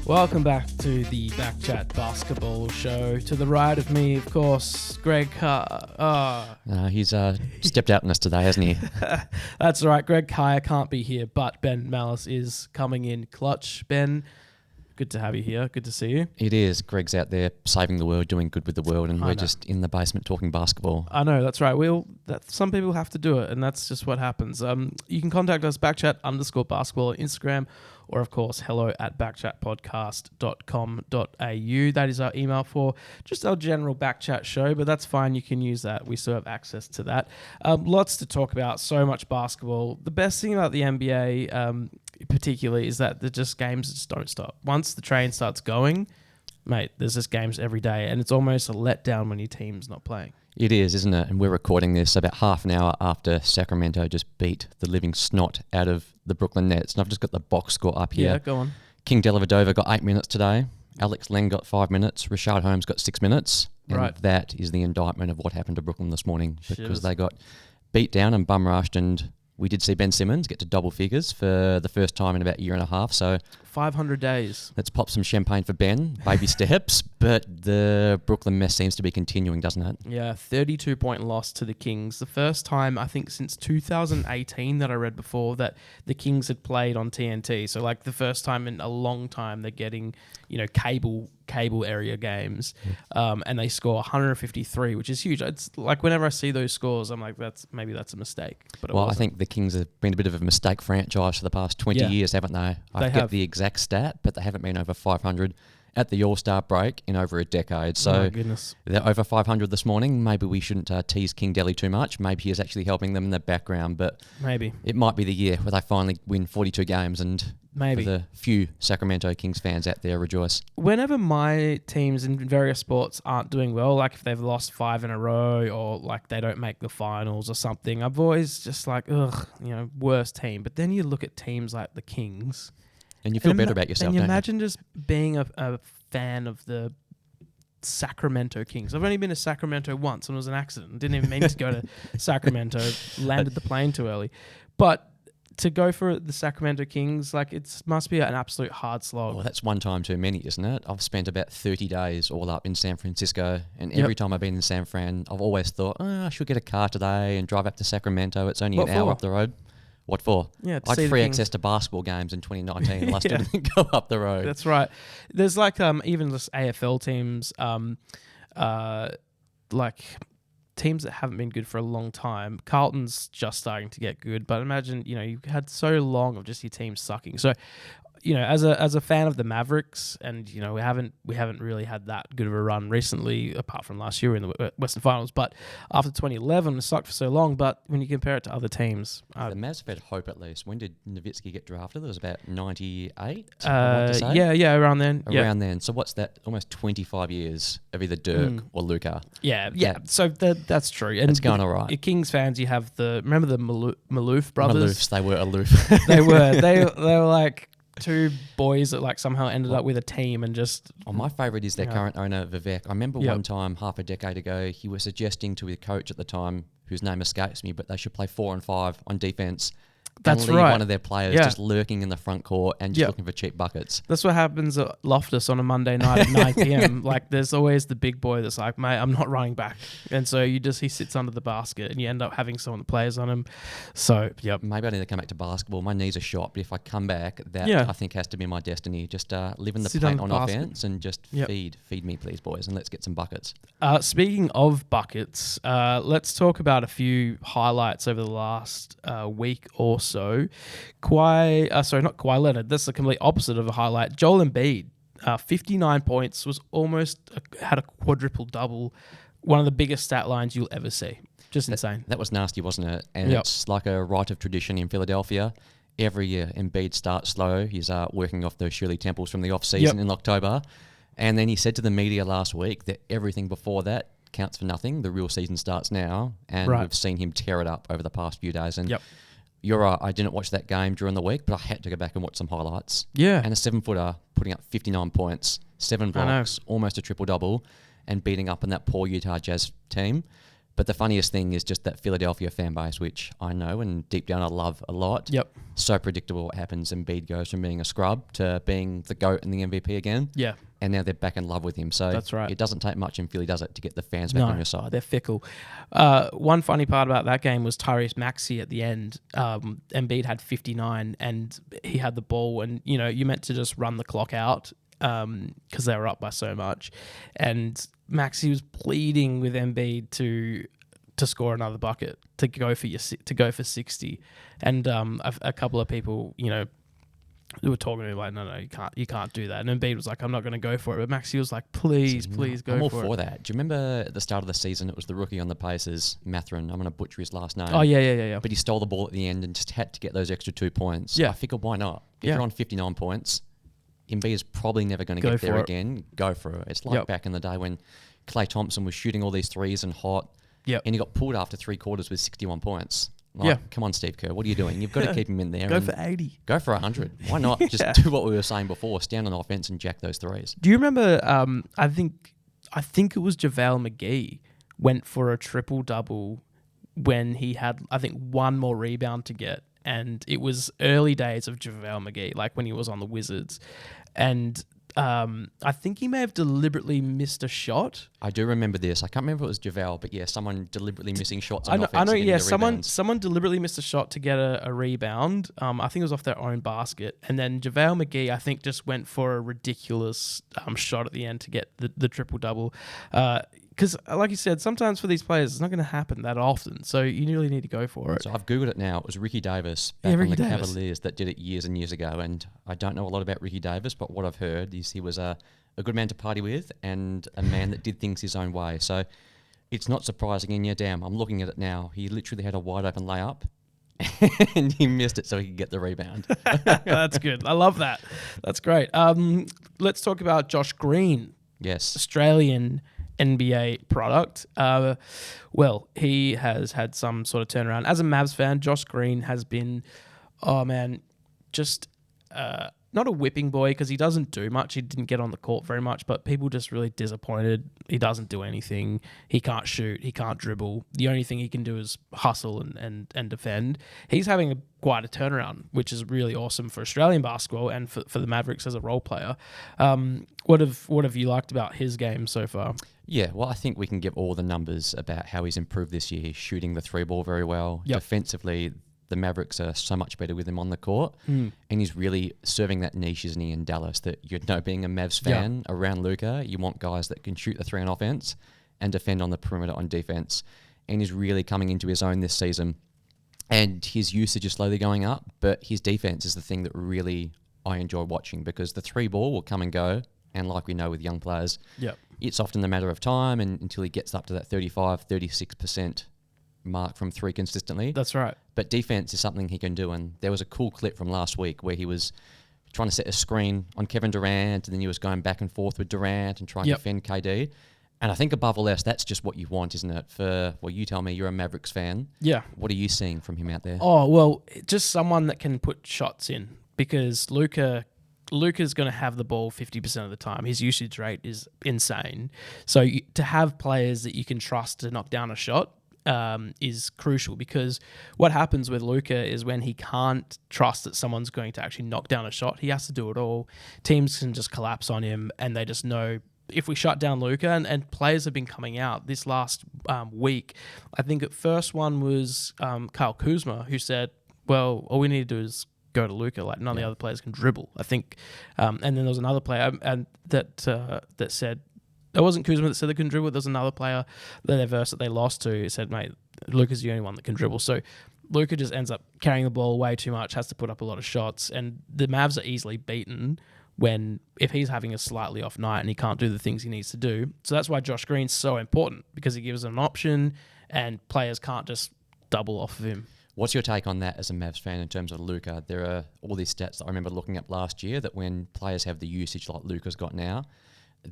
Welcome back to the BackChat basketball show. To the right of me, of course, Greg. He's stepped out on us today, hasn't he? That's right. Greg Kaya can't be here, but Ben Mallis is coming in clutch. Ben, good to have you here. Good to see you. It is. Greg's out there saving the world, doing good with the world, and we're just in the basement talking basketball. I know, that's right. Some people have to do it, and that's just what happens. You can contact us, BackChat_basketball on Instagram, or of course, hello@backchatpodcast.com.au. That is our email for just our general BackChat show, but that's fine. You can use that. We still have access to that. Lots to talk about, so much basketball. The best thing about the NBA, particularly, is that games just don't stop. Once the train starts going, mate, there's just games every day, and it's almost a letdown when your team's not playing. It is, isn't it? And we're recording this about half an hour after Sacramento just beat the living snot out of the Brooklyn Nets. And I've just got the box score up here. Yeah, go on. King Dellavedova got 8 minutes today. Alex Len got 5 minutes. Rashad Holmes got 6 minutes. And right. That is the indictment of what happened to Brooklyn this morning, because they got beat down and bum rushed, and we did see Ben Simmons get to double figures for the first time in about a year and a half. So 500 days. Let's pop some champagne for Ben. Baby steps. But the Brooklyn mess seems to be continuing, doesn't it? Yeah, 32-point loss to the Kings. The first time, I think, since 2018 that I read before that the Kings had played on TNT. So, like, the first time in a long time they're getting, cable area games. And they score 153, which is huge. It's like whenever I see those scores, I'm like, that's a mistake. But I think the Kings have been a bit of a mistake franchise for the past 20 years, haven't they? I get the exact stat, but they haven't been over 500 at the All-Star break in over a decade. So my goodness. They're over 500 this morning. Maybe we shouldn't tease King Delhi too much. Maybe he's actually helping them in the background, but maybe it might be the year where they finally win 42 games, and maybe for the few Sacramento Kings fans out there, rejoice. Whenever my teams in various sports aren't doing well, like if they've lost 5 in a row or like they don't make the finals or something, I've always just like, worst team. But then you look at teams like the Kings, and you feel better about yourself, and you don't imagine just being a fan of the Sacramento Kings. I've only been to Sacramento once, and it was an accident. Didn't even mean to go to Sacramento. Landed the plane too early. But to go for the Sacramento Kings, like, it must be an absolute hard slog. Well, that's one time too many, isn't it? I've spent about 30 days all up in San Francisco, and every time I've been in San Fran, I've always thought, I should get a car today and drive up to Sacramento. It's only an hour up the road. What for? Yeah, I had free access to basketball games in 2019 and I still didn't go up the road. That's right. There's like even just AFL teams, like teams that haven't been good for a long time. Carlton's just starting to get good, but imagine, you had so long of just your team sucking. So, as a fan of the Mavericks, and we haven't really had that good of a run recently, apart from last year in the Western Finals. But after 2011, it sucked for so long. But when you compare it to other teams, the Mavs have had hope at least. When did Nowitzki get drafted? It was about 98. Yeah, around then. Around then. So what's that? Almost 25 years of either Dirk or Luka. Yeah. So that's true. And it's going all right. Kings fans, you have remember the Maloof brothers? Maloofs, they were aloof. They were. They were like two boys that like somehow ended up with a team and just... my favourite is their current owner, Vivek. I remember one time, half a decade ago, he was suggesting to his coach at the time, whose name escapes me, but they should play 4 and 5 on defence. That's and leave right. one of their players just lurking in the front court and just looking for cheap buckets. That's what happens at Loftus on a Monday night at 9 p.m. Like, there's always the big boy that's like, mate, I'm not running back. And so he sits under the basket and you end up having someone that plays on him. So, Maybe I need to come back to basketball. My knees are shot, but if I come back, that I think has to be my destiny. Just live in the paint on offense and just feed me, please, boys, and let's get some buckets. Speaking of buckets, let's talk about a few highlights over the last week or so. Not Kawhi Leonard. That's the complete opposite of a highlight. Joel Embiid, 59 points, had a quadruple double. One of the biggest stat lines you'll ever see. Just insane. That was nasty, wasn't it? And it's like a rite of tradition in Philadelphia. Every year, Embiid starts slow. He's working off those Shirley Temples from the off-season in October. And then he said to the media last week that everything before that counts for nothing. The real season starts now. And we've seen him tear it up over the past few days. And you're right, I didn't watch that game during the week, but I had to go back and watch some highlights. Yeah. And a 7-footer putting up 59 points, 7 blocks, almost a triple-double, and beating up on that poor Utah Jazz team. But the funniest thing is just that Philadelphia fan base, which I know and deep down I love a lot. Yep. So predictable what happens. Embiid goes from being a scrub to being the GOAT and the MVP again. Yeah. And now they're back in love with him. So that's right. It doesn't take much in Philly, does it, to get the fans back on your side? They're fickle. One funny part about that game was Tyrese Maxey at the end. Embiid had 59 and he had the ball, and you meant to just run the clock out because they were up by so much. And Maxey was pleading with Embiid to score another bucket, to go for 60. And a couple of people, who were talking to me like, no, you can't do that. And Embiid was like, I'm not going to go for it. But Maxey was like, please go for it. I'm all for that. Do you remember at the start of the season, it was the rookie on the Pacers, Mathurin. I'm going to butcher his last name. Oh, yeah. But he stole the ball at the end and just had to get those extra 2 points. Yeah. I figured, why not? If you're on 59 points, Embiid is probably never going to get there again. Go for it. It's like back in the day when Klay Thompson was shooting all these threes and hot. Yep. And he got pulled after 3 quarters with 61 points. Come on, Steve Kerr. What are you doing? You've got to keep him in there. Go for 80. Go for 100. Why not? Just do what we were saying before. Stand on offense and jack those threes. Do you remember, I think it was JaVale McGee went for a triple-double when he had, I think, one more rebound to get. And it was early days of JaVale McGee, like when he was on the Wizards. And I think he may have deliberately missed a shot. I do remember this. I can't remember if it was JaVale, but someone deliberately missing shots on offense. I know, someone deliberately missed a shot to get a rebound. I think it was off their own basket. And then JaVale McGee, I think, just went for a ridiculous shot at the end to get the triple-double. Because, like you said, sometimes for these players, it's not going to happen that often. So you really need to go for it. So I've Googled it now. It was Ricky Davis back on the Cavaliers that did it years and years ago. And I don't know a lot about Ricky Davis, but what I've heard is he was a good man to party with and a man that did things his own way. So it's not surprising. And damn, I'm looking at it now. He literally had a wide open layup and he missed it so he could get the rebound. That's good. I love that. That's great. Let's talk about Josh Green. Yes. Australian NBA product. Well, he has had some sort of turnaround. As a Mavs fan, Josh Green has been, just not a whipping boy because he doesn't do much. He didn't get on the court very much, but people just really disappointed. He doesn't do anything. He can't shoot. He can't dribble. The only thing he can do is hustle and defend. He's having quite a turnaround, which is really awesome for Australian basketball and for the Mavericks as a role player. What have you liked about his game so far? Yeah, well, I think we can give all the numbers about how he's improved this year. He's shooting the 3-ball very well. Yep. Defensively, the Mavericks are so much better with him on the court. And he's really serving that niche, isn't he, in Dallas, that being a Mavs fan around Luka, you want guys that can shoot the 3 on offense and defend on the perimeter on defense. And he's really coming into his own this season. And his usage is slowly going up, but his defense is the thing that really I enjoy watching because the 3-ball will come and go. And like we know with young players, it's often a matter of time and until he gets up to that 35, 36% mark from 3 consistently. That's right. But defense is something he can do. And there was a cool clip from last week where he was trying to set a screen on Kevin Durant and then he was going back and forth with Durant and trying to defend KD. And I think above all else, that's just what you want, isn't it? You tell me you're a Mavericks fan. Yeah. What are you seeing from him out there? Oh, well, just someone that can put shots in because Luka's going to have the ball 50% of the time. His usage rate is insane. So to have players that you can trust to knock down a shot is crucial because what happens with Luka is when he can't trust that someone's going to actually knock down a shot, he has to do it all. Teams can just collapse on him and they just know if we shut down Luka, and players have been coming out this last week. I think the first one was Kyle Kuzma who said, well, all we need to do is go to Luka. Like none of the other players can dribble, I think. And then there was another player that said, it wasn't Kuzma that said they couldn't dribble. There was another player that they lost to said, mate, Luka's the only one that can dribble. So Luka just ends up carrying the ball way too much, has to put up a lot of shots. And the Mavs are easily beaten if he's having a slightly off night and he can't do the things he needs to do. So that's why Josh Green's so important because he gives them an option and players can't just double off of him. What's your take on that as a Mavs fan in terms of Luka? There are all these stats that I remember looking up last year that when players have the usage like Luka's got now,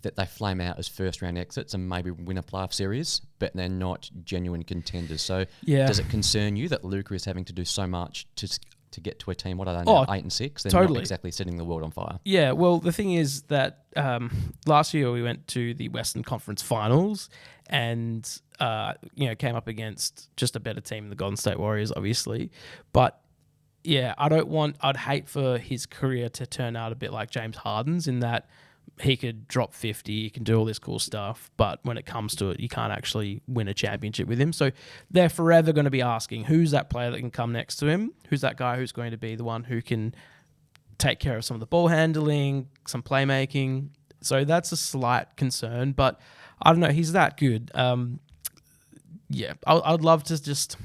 that they flame out as first-round exits and maybe win a playoff series, but they're not genuine contenders. So does it concern you that Luka is having to do so much to get to a team, what are they now, 8 and 6? They're not exactly setting the world on fire. Yeah, well, the thing is that last year we went to the Western Conference Finals and came up against just a better team, the Golden State Warriors, obviously. But yeah, I'd hate for his career to turn out a bit like James Harden's in that he could drop 50, he can do all this cool stuff, but when it comes to it, you can't actually win a championship with him. So they're forever going to be asking, who's that player that can come next to him? Who's that guy who's going to be the one who can take care of some of the ball handling, some playmaking? So that's a slight concern, but I don't know. He's that good. I'd love to just...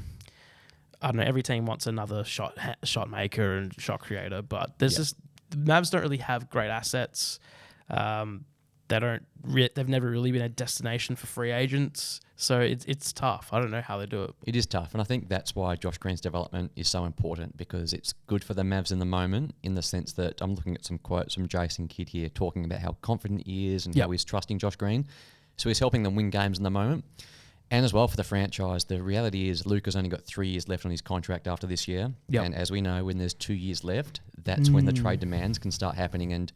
I don't know. Every team wants another shot maker and shot creator, but there's just... The Mavs don't really have great assets. They've never really been a destination for free agents, so it's tough. I don't know how they do it. It is tough, and I think that's why Josh Green's development is so important, because it's good for the Mavs in the moment, in the sense that I'm looking at some quotes from Jason Kidd here talking about how confident he is and how he's trusting Josh Green. So he's helping them win games in the moment. And as well for the franchise, the reality is Luka's only got 3 years left on his contract after this year. Yep. And as we know, when there's 2 years left, that's when the trade demands can start happening. And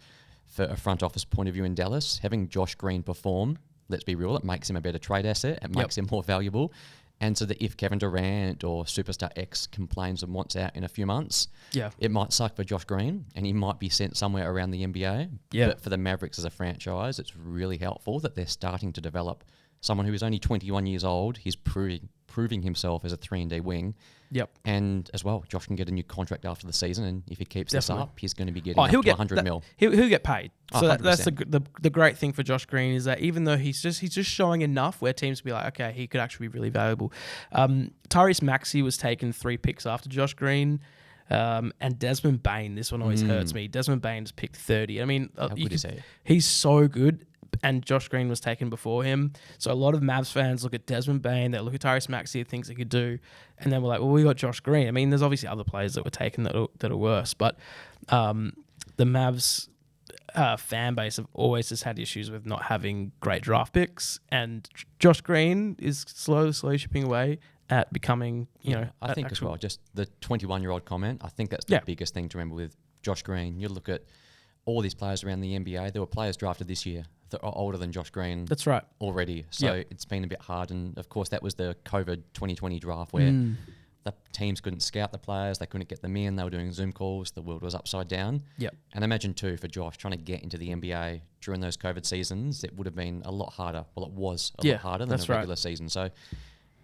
for a front office point of view in Dallas, having Josh Green perform, let's be real, it makes him a better trade asset. It makes him more valuable. And so that if Kevin Durant or Superstar X complains and wants out in a few months, it might suck for Josh Green and he might be sent somewhere around the NBA. Yeah. But for the Mavericks as a franchise, it's really helpful that they're starting to develop someone who is only 21 years old. He's proving himself as a 3-and-D wing. Yep. And as well, Josh can get a new contract after the season, and if he keeps this up, he's going to be getting he'll up to get 100 mil. He'll get paid. So 100%. that's the great thing for Josh Green, is that even though he's just showing enough where teams will be like, okay, he could actually be really valuable. Tyrese Maxey was taken 3 picks after Josh Green. And Desmond Bane, this one always hurts me. Desmond Bane's picked 30. I mean, How good is he? He's so good. And Josh Green was taken before him. So a lot of Mavs fans look at Desmond Bane, they look at Tyrese Maxey, things they could do, and then we're like, well, we got Josh Green. I mean, there's obviously other players that were taken that are worse, but the Mavs fan base have always just had issues with not having great draft picks, and Josh Green is slowly chipping away at becoming, I think as well, just the 21-year-old comment, I think that's the biggest thing to remember with Josh Green. You look at all these players around the NBA, there were players drafted this year that are older than Josh Green. That's right. Already. So it's been a bit hard. And of course, that was the COVID 2020 draft where the teams couldn't scout the players. They couldn't get them in. They were doing Zoom calls. The world was upside down. Yep. And imagine too, for Josh, trying to get into the NBA during those COVID seasons, it would have been a lot harder. Well, it was a lot harder than a regular season. So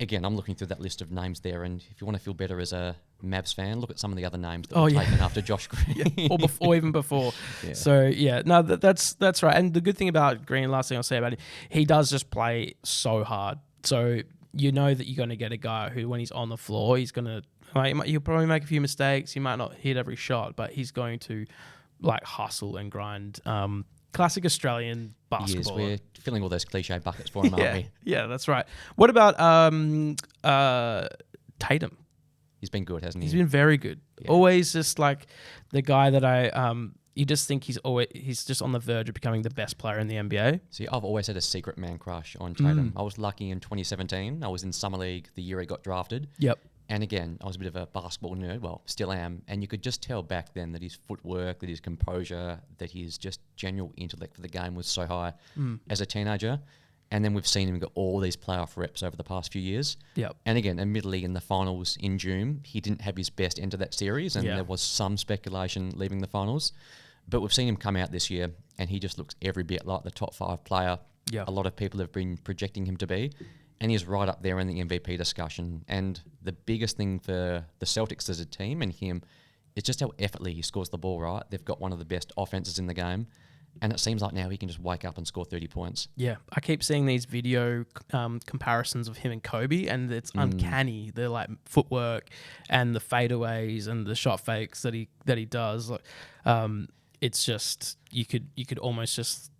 again, I'm looking through that list of names there. And if you want to feel better as a Mavs fan, look at some of the other names that were taken after Josh Green. or even before. Yeah. So, that's right. And the good thing about Green, last thing I'll say about him, he does just play so hard. So you know that you're going to get a guy who, when he's on the floor, he's going to... he'll probably make a few mistakes. He might not hit every shot, but he's going to hustle and grind. Classic Australian basketball. Yes, we're filling all those cliche buckets for him, aren't we? Yeah, that's right. What about Tatum? He's been good, hasn't he? He's been very good. Yeah. Always just like the guy that you just think he's just on the verge of becoming the best player in the NBA. See, I've always had a secret man crush on Tatum. I was lucky in 2017. I was in Summer League the year he got drafted. Yep. And again, I was a bit of a basketball nerd. Well, still am. And you could just tell back then that his footwork, that his composure, that his just general intellect for the game was so high as a teenager. And then we've seen him get all these playoff reps over the past few years. Yep. And again, admittedly, in the finals in June, he didn't have his best end of that series, and there was some speculation leaving the finals. But we've seen him come out this year, and he just looks every bit like the top 5 player a lot of people have been projecting him to be. And he's right up there in the MVP discussion. And the biggest thing for the Celtics as a team and him is just how effortlessly he scores the ball, right? They've got one of the best offenses in the game. And it seems like now he can just wake up and score 30 points. Yeah, I keep seeing these video comparisons of him and Kobe, and it's uncanny. They're like footwork and the fadeaways and the shot fakes that he does. It's just you could almost just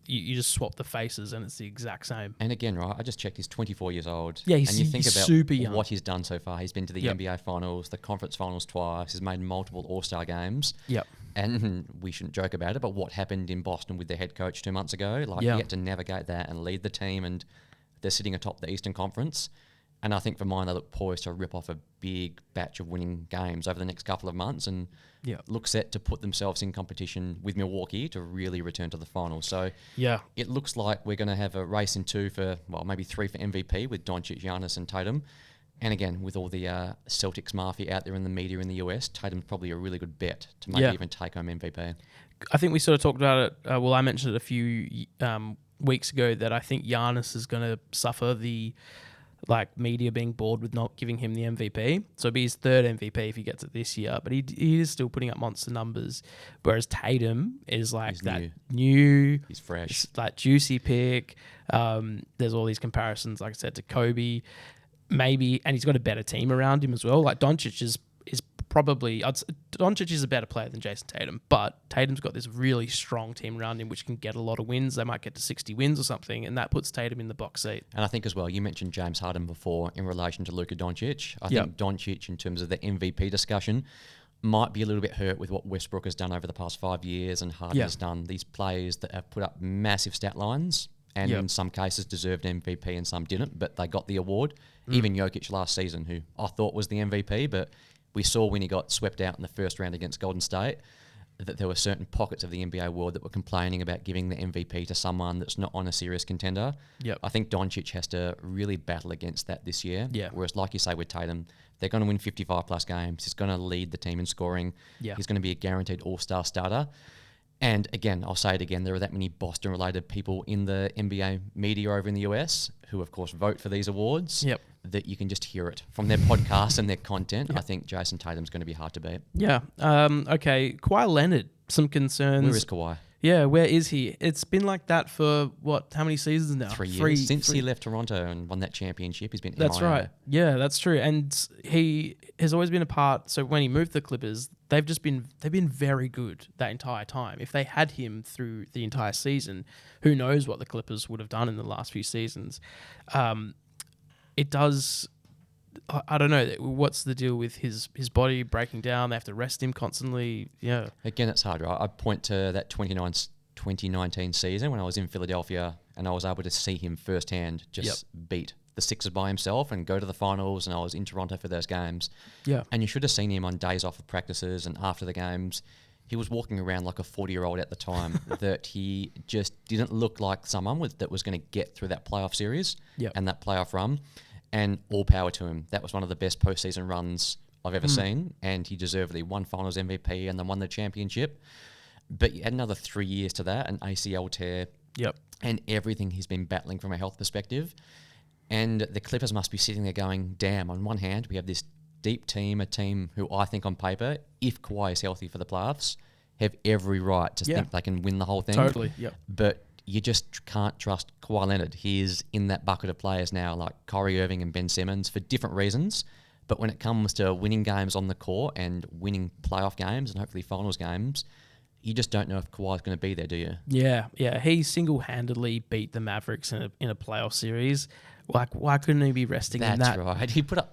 you just swap the faces and it's the exact same. And again, right, I just checked, he's 24 years old. Yeah, and you think he's about super young. What he's done so far. He's been to the NBA finals, the conference finals twice. He's made multiple All-Star games. Yep. And we shouldn't joke about it, but what happened in Boston with their head coach 2 months ago, he had to navigate that and lead the team, and they're sitting atop the Eastern Conference. And I think for mine, they look poised to rip off a big batch of winning games over the next couple of months and look set to put themselves in competition with Milwaukee to really return to the finals. So it looks like we're going to have a race in 2 for, well, maybe 3 for MVP with Doncic, Giannis and Tatum. And again, with all the Celtics mafia out there in the media in the US, Tatum's probably a really good bet to maybe even take home MVP. I think we sort of talked about it. I mentioned it a few weeks ago that I think Giannis is going to suffer the media being bored with not giving him the MVP. So it'll be his 3rd MVP if he gets it this year. But he is still putting up monster numbers. Whereas Tatum is he's new. He's fresh. Like juicy pick. There's all these comparisons, like I said, to Kobe. Maybe, and he's got a better team around him as well. Like Doncic is probably, Doncic is a better player than Jason Tatum, but Tatum's got this really strong team around him which can get a lot of wins. They might get to 60 wins or something, and that puts Tatum in the box seat. And I think as well, you mentioned James Harden before in relation to Luka Doncic. I think Doncic, in terms of the MVP discussion, might be a little bit hurt with what Westbrook has done over the past 5 years and Harden has done. These players that have put up massive stat lines and in some cases deserved MVP and some didn't, but they got the award. Even Jokic last season, who I thought was the MVP, but we saw when he got swept out in the first round against Golden State that there were certain pockets of the NBA world that were complaining about giving the MVP to someone that's not on a serious contender. I think Doncic has to really battle against that this year. Whereas, like you say with Tatum, they're going to win 55-plus games. He's going to lead the team in scoring. He's going to be a guaranteed all-star starter. And again, I'll say it again, there are that many Boston-related people in the NBA media over in the US who, of course, vote for these awards that you can just hear it from their podcasts and their content. I think Jason Tatum's going to be hard to beat. Okay, Kawhi Leonard, some concerns. Where is Kawhi? Yeah, where is he? It's been like that for, how many seasons now? 3 years. Since he left Toronto and won that championship, he's been That's MIA. right. Yeah, that's true. And he has always been a part, so when he moved the Clippers, they've been very good that entire time. If they had him through the entire season, who knows what the Clippers would have done in the last few seasons. It does... I don't know. What's the deal with his body breaking down? They have to rest him constantly. Yeah. Again, it's hard, right? I point to that 2019 season when I was in Philadelphia and I was able to see him firsthand just beat the Sixers by himself and go to the finals, and I was in Toronto for those games. Yeah. And you should have seen him on days off of practices and after the games. He was walking around like a 40-year-old at the time that he just didn't look like someone that was going to get through that playoff series and that playoff run. And all power to him. That was one of the best postseason runs I've ever seen, and he deservedly won Finals MVP and then won the championship. But you add another 3 years to that, an ACL tear, and everything he's been battling from a health perspective. And the Clippers must be sitting there going, damn, on one hand, we have this deep team, a team who I think on paper, if Kawhi is healthy for the playoffs, have every right to think they can win the whole thing. Totally, But you just can't trust Kawhi Leonard. He is in that bucket of players now, like Kyrie Irving and Ben Simmons, for different reasons. But when it comes to winning games on the court and winning playoff games and hopefully finals games, you just don't know if Kawhi's going to be there, do you? Yeah. He single-handedly beat the Mavericks in a playoff series. Like, why couldn't he be resting in that? That's right. He put up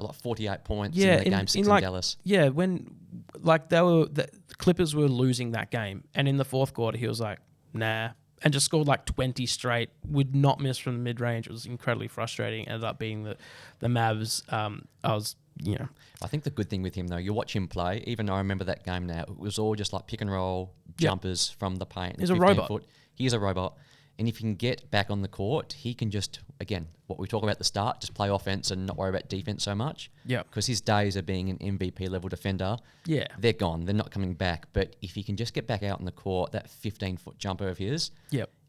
like 48 points in the game 6 in Dallas. Yeah, when the Clippers were losing that game, and in the fourth quarter he was like, nah, and just scored like 20 straight, would not miss from the mid-range. It was incredibly frustrating. Ended up being the Mavs. I think the good thing with him, though, you watch him play, even though I remember that game now, it was all just like pick and roll, jumpers from the paint. He's a robot. He's a robot. And if he can get back on the court, he can just, again, what we talk about at the start, just play offense and not worry about defense so much. Yeah. Because his days of being an MVP level defender, they're gone. They're not coming back. But if he can just get back out on the court, that 15-foot jumper of his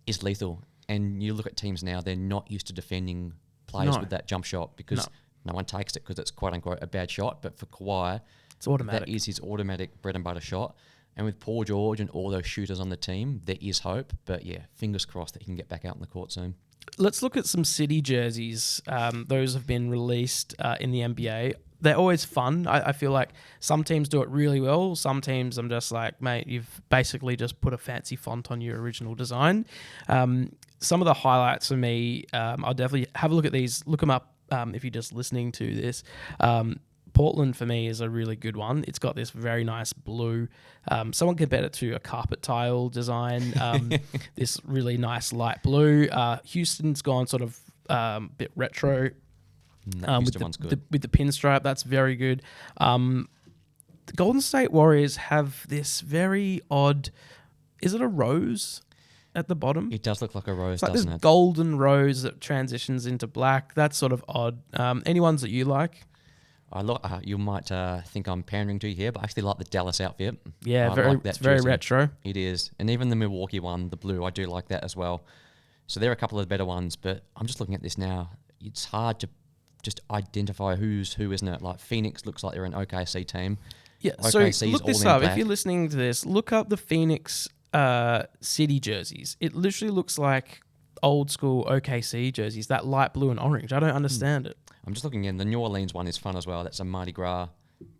is lethal. And you look at teams now, they're not used to defending players with that jump shot because no one takes it because it's quote-unquote a bad shot. But for Kawhi, it's automatic. That is his automatic bread and butter shot. And with Paul George and all those shooters on the team, there is hope. But yeah, fingers crossed that he can get back out on the court soon. Let's look at some City jerseys. Those have been released in the NBA. They're always fun. I feel like some teams do it really well. Some teams I'm just like, mate, you've basically just put a fancy font on your original design. Some of the highlights for me, I'll definitely have a look at these. Look them up if you're just listening to this. Portland for me is a really good one. It's got this very nice blue. Someone compared it to a carpet tile design. This really nice light blue. Houston's gone sort of bit retro. That Houston one's good. With the pinstripe, that's very good. The Golden State Warriors have this very odd. Is it a rose at the bottom? It does look like a rose, It's like doesn't this it? golden rose that transitions into black. That's sort of odd. Any ones that you like? You might think I'm pandering to you here, but I actually like the Dallas outfit. Yeah, it's very jersey. retro. It is. And even the Milwaukee one, the blue, I do like that as well. So there are a couple of better ones, but I'm just looking at this now. It's hard to just identify who's who, isn't it? Like Phoenix looks like they're an OKC team. Yeah, OKC's so look this all in up. black. If you're listening to this, look up the Phoenix City jerseys. It literally looks like old school OKC jerseys, that light blue and orange. I don't understand it. I'm just looking in. The New Orleans one is fun as well. That's a Mardi Gras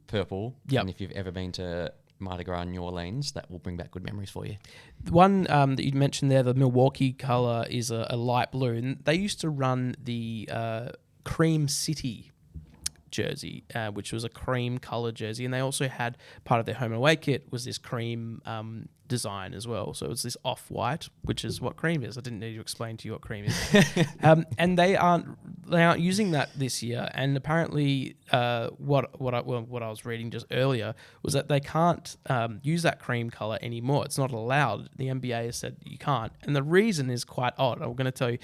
purple. Yep. And if you've ever been to Mardi Gras in New Orleans, that will bring back good memories for you. The one that you mentioned there, the Milwaukee color, is a light blue. And they used to run the Cream City jersey, which was a cream color jersey. And they also had part of their home and away kit was this cream design as well. So it was this off-white, which is what cream is. I didn't need to explain to you what cream is. And they aren't using that this year. And apparently what I was reading just earlier was that they can't use that cream color anymore. It's not allowed. The NBA has said you can't. And the reason is quite odd. I'm going to tell you.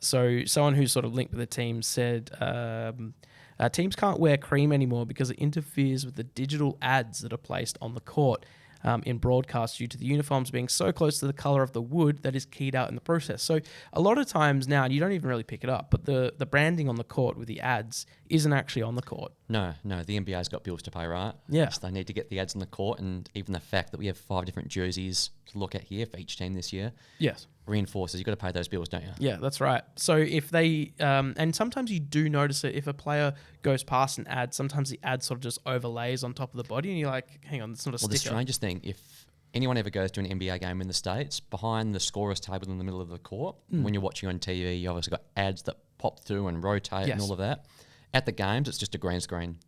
So someone who's sort of linked with the team said teams can't wear cream anymore because it interferes with the digital ads that are placed on the court in broadcast due to the uniforms being so close to the color of the wood that is keyed out in the process. So a lot of times now, you don't even really pick it up, but the branding on the court with the ads isn't actually on the court. No, the NBA's got bills to pay, right? Yeah. So they need to get the ads on the court, and even the fact that we have 5 different jerseys to look at here for each team this year. Yes. Reinforces you've got to pay those bills, don't you? Yeah, that's right. So if they and sometimes you do notice it if a player goes past an ad, sometimes the ad sort of just overlays on top of the body, and you're like, hang on, it's not a sticker. The strangest thing, if anyone ever goes to an NBA game in the States, behind the scorer's table in the middle of the court, when you're watching on TV, you obviously got ads that pop through and rotate and all of that. At the games, it's just a green screen.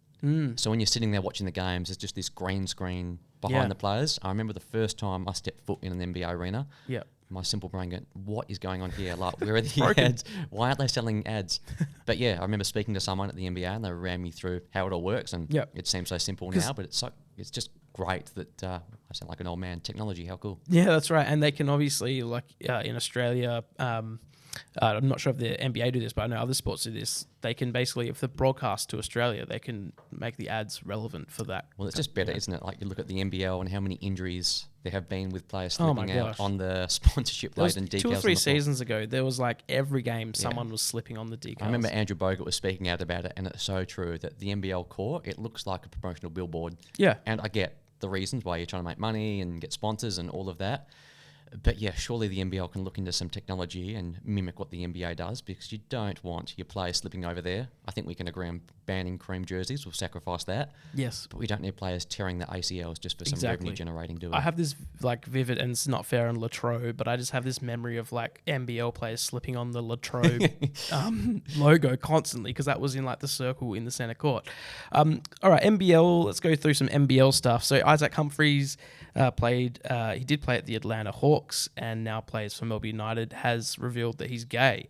So when you're sitting there watching the games, it's just this green screen behind the players. I remember the first time I stepped foot in an NBA arena. Yeah. My simple brain going, what is going on here? Like, where are the ads? Why aren't they selling ads? But yeah, I remember speaking to someone at the NBA and they ran me through how it all works. And it seems so simple now, but it's just great that I sound like an old man. Technology, how cool. Yeah, that's right. And they can obviously, like in Australia, I'm not sure if the NBA do this, but I know other sports do this. They can basically, if they broadcast to Australia, they can make the ads relevant for that. Well, it's just better, isn't it? Like you look at the NBL and how many injuries there have been with players slipping out on the sponsorship blade and decals. 2 or 3 seasons ago, there was like every game someone was slipping on the decals. I remember Andrew Bogut was speaking out about it, and it's so true that the NBL court, it looks like a promotional billboard. Yeah. And I get the reasons why you're trying to make money and get sponsors and all of that. But yeah, surely the NBL can look into some technology and mimic what the NBA does, because you don't want your players slipping over there. I think we can agree on banning cream jerseys. We'll sacrifice that. Yes. But we don't need players tearing the ACLs just for some revenue generating do it. I have this like vivid, and it's not fair on Latrobe, but I just have this memory of like NBL players slipping on the Latrobe logo constantly, because that was in like the circle in the center court. All right, NBL, let's go through some NBL stuff. So Isaac Humphries he did play at the Atlanta Hawks and now plays for Melbourne United, has revealed that he's gay,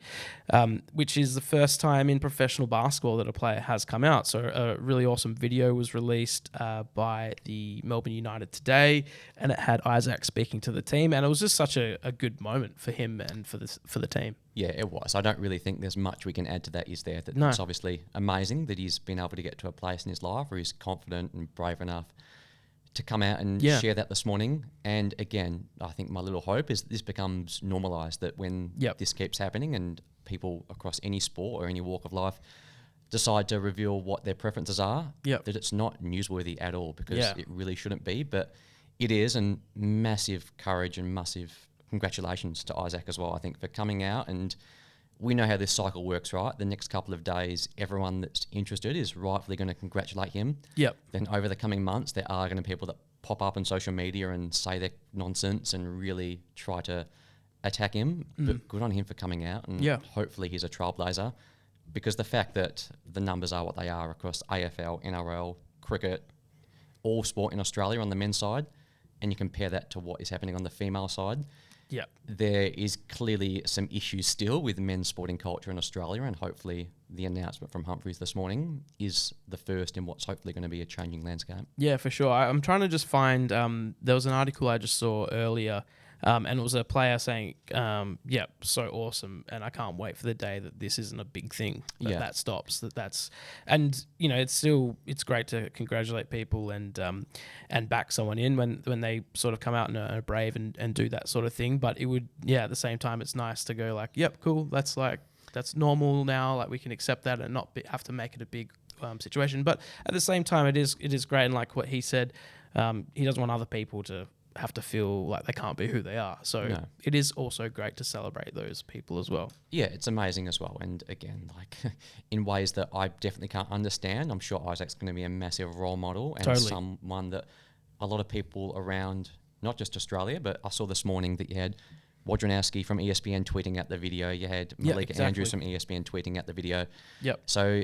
which is the first time in professional basketball that a player has come out. So a really awesome video was released by the Melbourne United today, and it had Isaac speaking to the team, and it was just such a good moment for him and for the team. Yeah, it was. I don't really think there's much we can add to that, is there? It's obviously amazing that he's been able to get to a place in his life where he's confident and brave enough to come out and share that this morning. And again, I think my little hope is that this becomes normalised, that when this keeps happening and people across any sport or any walk of life decide to reveal what their preferences are, that it's not newsworthy at all, because it really shouldn't be, but it is. And massive courage and massive congratulations to Isaac as well, I think, for coming out. And we know how this cycle works, right? The next couple of days, everyone that's interested is rightfully going to congratulate him. Yep. Then over the coming months, there are going to be people that pop up on social media and say their nonsense and really try to attack him. But good on him for coming out, and hopefully he's a trailblazer, because the fact that the numbers are what they are across AFL, NRL, cricket, all sport in Australia on the men's side, and you compare that to what is happening on the female side, Yeah. There is clearly some issues still with men's sporting culture in Australia, and hopefully the announcement from Humphreys this morning is the first in what's hopefully going to be a changing landscape. Yeah, for sure. I'm trying to just find. There was an article I just saw earlier, and it was a player saying, "Yeah, so awesome, and I can't wait for the day that this isn't a big thing. That stops. That's and it's great to congratulate people and back someone in when they sort of come out and are brave and do that sort of thing. But it would at the same time, it's nice to go like, yep, cool. That's normal now. Like we can accept that and not have to make it a big situation. But at the same time, it is great. And like what he said, he doesn't want other people to have to feel like they can't be who they are. So it is also great to celebrate those people as well. Yeah, it's amazing as well. And again, like in ways that I definitely can't understand, I'm sure Isaac's going to be a massive role model and someone that a lot of people around, not just Australia, but I saw this morning that you had Wojnarowski from ESPN tweeting out the video. You had Malika Andrews from ESPN tweeting out the video. Yep. So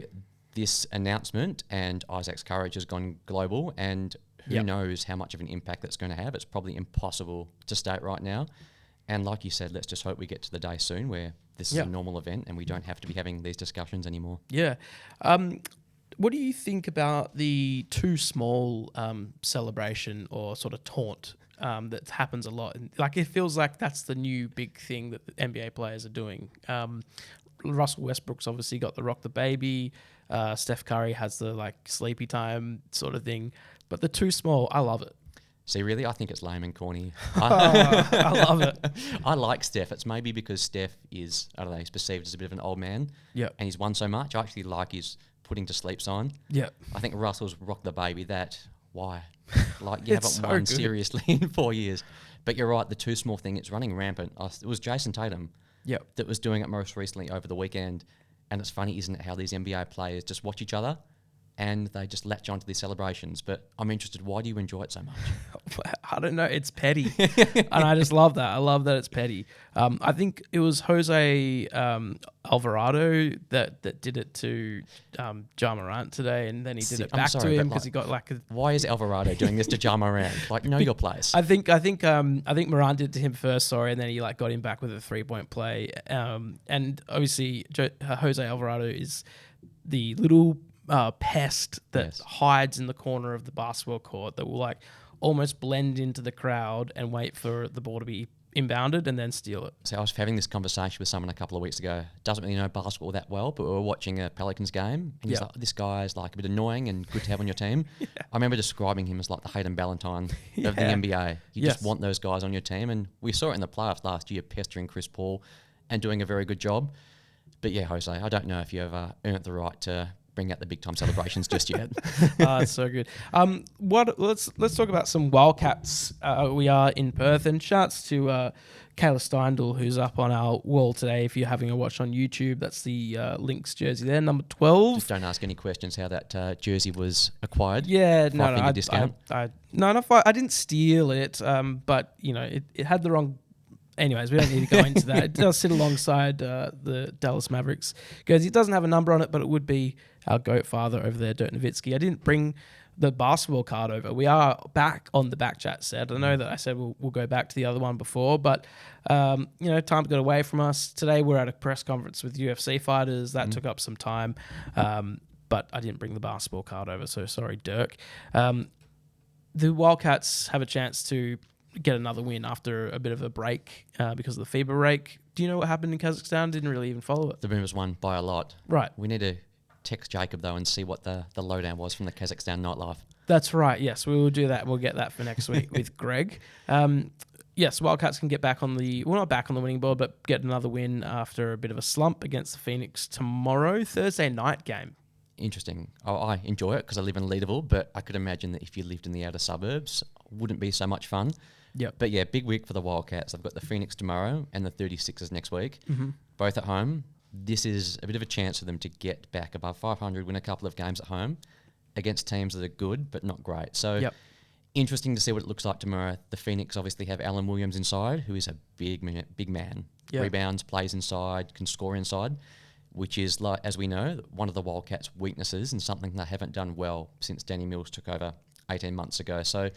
this announcement and Isaac's courage has gone global, and who knows how much of an impact that's going to have. It's probably impossible to state right now. And like you said, let's just hope we get to the day soon where this is a normal event and we don't have to be having these discussions anymore. Yeah. What do you think about the too small celebration or sort of taunt that happens a lot? Like it feels like that's the new big thing that the NBA players are doing. Russell Westbrook's obviously got the rock the baby. Steph Curry has the like sleepy time sort of thing. But the too small, I love it. See, really, I think it's lame and corny. I love it. I like Steph. It's maybe because Steph is, I don't know, he's perceived as a bit of an old man. Yeah. And he's won so much. I actually like his putting to sleep sign. Yeah. I think Russell's rock the baby. Why? Like you haven't won seriously in 4 years. But you're right, the too small thing, it's running rampant. It was Jason Tatum that was doing it most recently over the weekend. And it's funny, isn't it, how these NBA players just watch each other and they just latch onto these celebrations. But I'm interested, why do you enjoy it so much? I don't know. It's petty. And I just love that. I love that it's petty. I think it was Jose Alvarado that did it to Ja Morant today, and then he did it back to him because he got like why is Alvarado doing this to Ja Morant? Like, know your place. I think Morant did it to him first, and then he like got him back with a 3-point play. And obviously Jose Alvarado is the little pest that hides in the corner of the basketball court that will like almost blend into the crowd and wait for the ball to be inbounded and then steal it. So I was having this conversation with someone a couple of weeks ago. Doesn't really know basketball that well, but we were watching a Pelicans game, and he's like, "This guy's like a bit annoying and good to have on your team." I remember describing him as like the Hayden Ballantyne of the NBA. You just want those guys on your team, and we saw it in the playoffs last year, pestering Chris Paul and doing a very good job. But yeah, Jose, I don't know if you ever earned the right to bring out the big time celebrations just yet. It's so good. Let's talk about some Wildcats. We are in Perth, and shouts to Kayla Steindl, who's up on our wall today. If you're having a watch on YouTube, that's the Lynx jersey there, number 12. Just don't ask any questions how that jersey was acquired. Yeah, discount. I didn't steal it, but you know, it had the wrong. Anyways, we don't need to go into that. It does sit alongside the Dallas Mavericks. Because it doesn't have a number on it, but it would be our goat father over there, Dirk Nowitzki. I didn't bring the basketball card over. We are back on the BackChat set. I know that I said we'll go back to the other one before, but time's got away from us. Today we're at a press conference with UFC fighters. That took up some time, but I didn't bring the basketball card over, so sorry, Dirk. The Wildcats have a chance to get another win after a bit of a break because of the FIBA break. Do you know what happened in Kazakhstan? Didn't really even follow it. The Boomers won by a lot. Right. We need to text Jacob, though, and see what the lowdown was from the Kazakhstan nightlife. That's right. Yes, we will do that. We'll get that for next week with Greg. Yes, Wildcats can get back on not back on the winning board, but get another win after a bit of a slump against the Phoenix tomorrow, Thursday night game. Interesting. I enjoy it because I live in Leederville, but I could imagine that if you lived in the outer suburbs, it wouldn't be so much fun. Yep. But yeah, big week for the Wildcats. They've got the Phoenix tomorrow and the 36ers next week, both at home. This is a bit of a chance for them to get back above 500, win a couple of games at home against teams that are good but not great. So interesting to see what it looks like tomorrow. The Phoenix obviously have Alan Williams inside, who is a big man. Yep. Rebounds, plays inside, can score inside, which is, like, as we know, one of the Wildcats' weaknesses and something they haven't done well since Danny Mills took over 18 months ago. So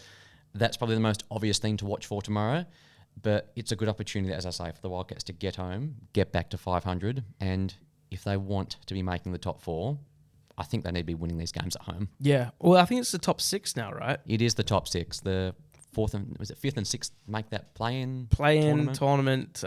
that's probably the most obvious thing to watch for tomorrow. But it's a good opportunity, as I say, for the Wildcats to get home, get back to 500, and if they want to be making the top 4, I think they need to be winning these games at home. Yeah. Well, I think it's the top 6 now, right? It is the top 6. The 4th and 5th and 6th make that play-in tournament.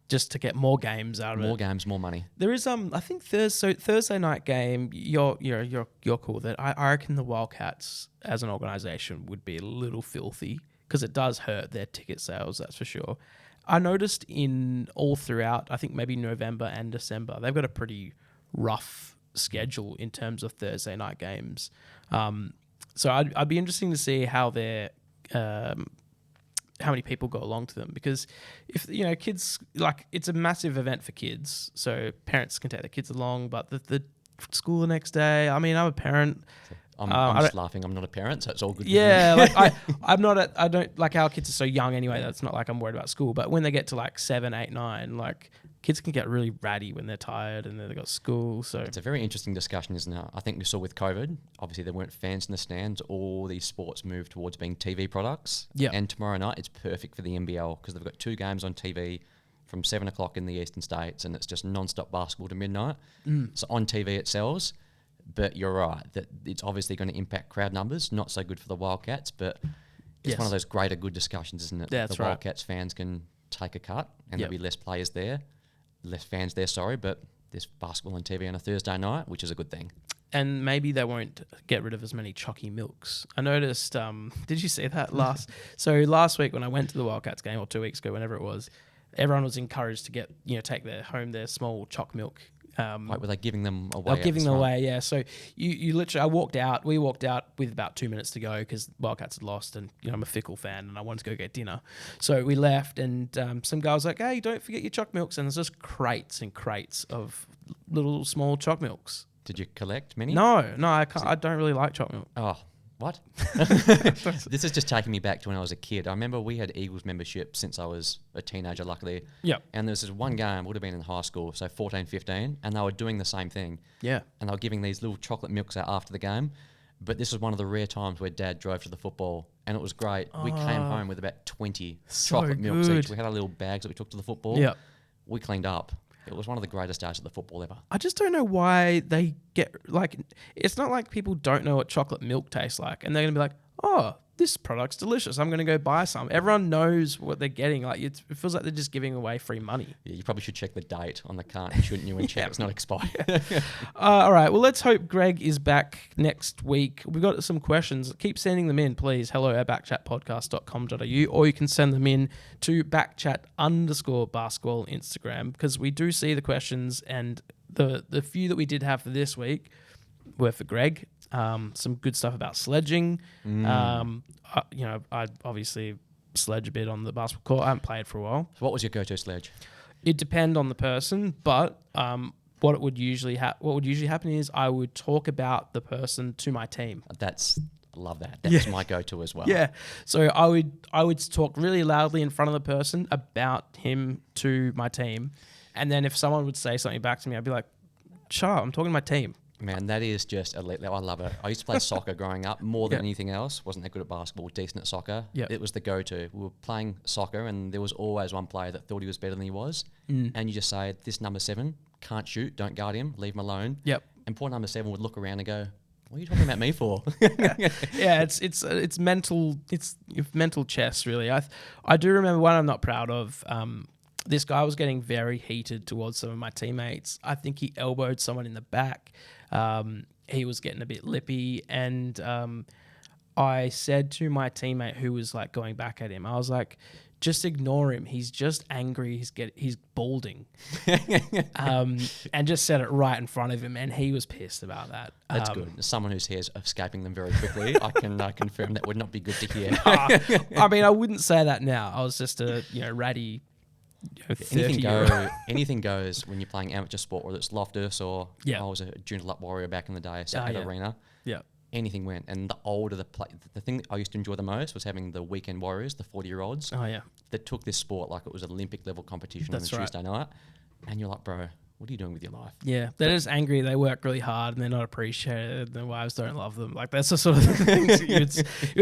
Just to get more games out of it. More games, more money. There is I think Thursday night game. You're cool with it. I reckon the Wildcats as an organisation would be a little filthy because it does hurt their ticket sales. That's for sure. I noticed in all throughout, I think maybe November and December, they've got a pretty rough schedule in terms of Thursday night games. So I'd be interesting to see how they're. How many people go along to them, because if kids, like, it's a massive event for kids, so parents can take their kids along, but the school the next day, I mean, I'm a parent. I'm just laughing. I'm not a parent, so it's all good. Yeah, like I don't, like, our kids are so young anyway, that's not like I'm worried about school, but when they get to like 7, 8, 9, like, kids can get really ratty when they're tired and they've got school. So it's a very interesting discussion, isn't it? I think we saw with COVID, obviously there weren't fans in the stands. All these sports moved towards being TV products. Yeah. And tomorrow night it's perfect for the NBL because they've got 2 games on TV from 7 o'clock in the eastern states, and it's just non-stop basketball to midnight. So on TV it sells. But you're right, that it's obviously going to impact crowd numbers. Not so good for the Wildcats, but it's one of those greater good discussions, isn't it? That's the right. Wildcats fans can take a cut, and there'll be less players there, less fans there, but there's basketball on TV on a Thursday night, which is a good thing. And maybe they won't get rid of as many chalky milks. I noticed, did you see that last week when I went to the Wildcats game, or 2 weeks ago, whenever it was, everyone was encouraged to get, take their small chalk milk. Were they giving them away? They're giving them away, yeah. So you literally, we walked out with about 2 minutes to go because Wildcats had lost, and I'm a fickle fan and I wanted to go get dinner. So we left, and some guy was like, "Hey, don't forget your choc milks," and there's just crates and crates of little small choc milks. Did you collect many? No, I can't. I don't really like choc milk. Oh, what? This is just taking me back to when I was a kid. I remember we had Eagles membership since I was a teenager, luckily. Yeah. And there was this one game, would have been in high school, so 14, 15, and they were doing the same thing. Yeah. And they were giving these little chocolate milks out after the game. But this was one of the rare times where Dad drove to the football, and it was great. We came home with about 20 chocolate milks each. We had our little bags that we took to the football. Yeah. We cleaned up. It was one of the greatest days of the football ever. I just don't know why they get, like, it's not like people don't know what chocolate milk tastes like, and they're going to be like, oh, this product's delicious, I'm going to go buy some. Everyone knows what they're getting. Like, it feels like they're just giving away free money. Yeah, you probably should check the date on the carton, shouldn't you, and check it's not expired. All right, well, let's hope Greg is back next week. We've got some questions. Keep sending them in, please. hello@backchatpodcast.com.au, or you can send them in to backchat_basketball Instagram, because we do see the questions, and the few that we did have for this week were for Greg. Some good stuff about sledging. I obviously sledge a bit on the basketball court. I haven't played for a while. So what was your go-to sledge? It depends on the person, but what would usually happen is I would talk about the person to my team. Love that. That's my go-to as well. Yeah. So I would talk really loudly in front of the person about him to my team, and then if someone would say something back to me, I'd be like, "Shut up, I'm talking to my team." Man, that is just elite. I love it. I used to play soccer growing up more than anything else. Wasn't that good at basketball, decent at soccer. Yep. It was the go-to. We were playing soccer, and there was always one player that thought he was better than he was. And you just say, this number 7 can't shoot, don't guard him, leave him alone. Yep. And poor number 7 would look around and go, what are you talking about me for? Yeah, it's mental. It's mental chess, really. I do remember one I'm not proud of. This guy was getting very heated towards some of my teammates. I think he elbowed someone in the back. He was getting a bit lippy, and I said to my teammate who was like going back at him, I was like, just ignore him. He's just angry. He's balding. And just said it right in front of him, and he was pissed about that. That's good. As someone whose hair's escaping them very quickly, I can confirm that would not be good to hear. I mean, I wouldn't say that now. I was just a ratty. Anything goes when you're playing amateur sport, whether it's Loftus or I was a Joondalup Warrior back in the day, so at Arena. Yeah. Anything went. And the older the thing that I used to enjoy the most was having the weekend warriors, the 40-year-olds. Oh, yeah. That took this sport like it was an Olympic level competition on a Tuesday night. And you're like, bro, what are you doing with your life? Yeah, they're just angry. They work really hard and they're not appreciated. Their wives don't love them. Like, that's the sort of things you would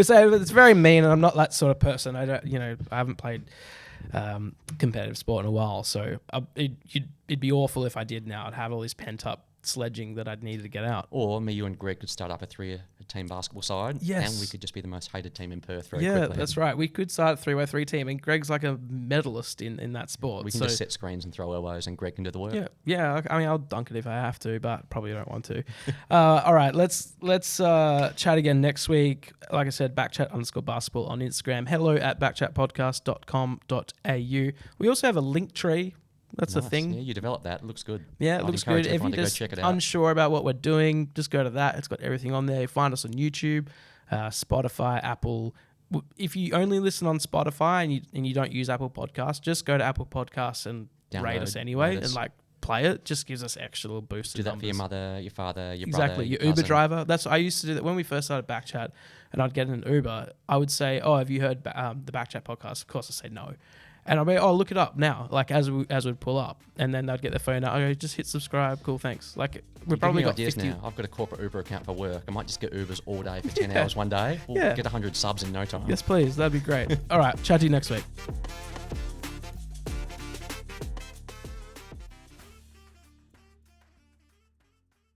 say. But it's very mean, and I'm not that sort of person. I don't, I haven't played competitive sport in a while. So it'd be awful if I did now. I'd have all this pent up sledging that I'd needed to get out. Or me, you and Greg could start up a team basketball side. Yes. And we could just be the most hated team in Perth very yeah, quickly. That's right. We could start a 3x3 team, and Greg's like a medalist in that sport. We can just set screens and throw elbows, and Greg can do the work. Yeah. I mean, I'll dunk it if I have to, but probably don't want to. All right, let's chat again next week. Like I said, BackChat_basketball on Instagram. hello@backchatpodcast.com.au. We also have a link tree. That's the thing. Yeah, you developed that. It looks good. Yeah, it looks good. If you're just unsure about what we're doing, just go to that. It's got everything on there. Find us on YouTube, Spotify, Apple. If you only listen on Spotify and you don't use Apple Podcasts, just go to Apple Podcasts and rate us anyway and like play it. Just gives us extra little boost. Do that for your mother, your father, your brother. Exactly, your Uber driver. That's I used to do that when we first started BackChat, and I'd get in an Uber. I would say, "Oh, have you heard the BackChat podcast?" Of course, I say no. And I'll be, "Oh, look it up now." Like as we'd pull up, and then they'd get their phone out. I go, "Just hit subscribe." Cool, thanks. Like we've probably got ideas 50 now. I've got a corporate Uber account for work. I might just get Ubers all day for 10 hours one day. We'll get 100 subs in no time. Yes, please. That'd be great. All right, chat to you next week.